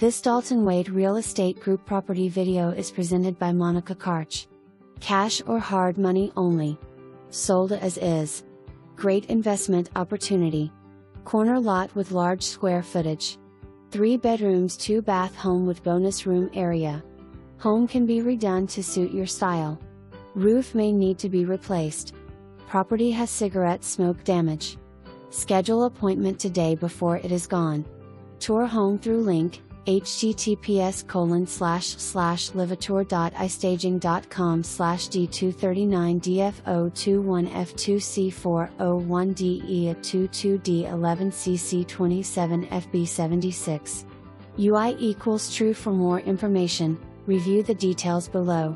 This Dalton Wade Real Estate Group property video is presented by Monica Karcz. Cash or hard money only. Sold as is. Great investment opportunity. Corner lot with large square footage. 3 bedrooms 2 bath home with bonus room area. Home can be redone to suit your style. Roof may need to be replaced. Property has cigarette smoke damage. Schedule appointment today before it is gone. Tour home through link, https://livator.istaging.com/D239DFO21F2C401DE22D11CC27FB76. UI equals true. For more information, review the details below.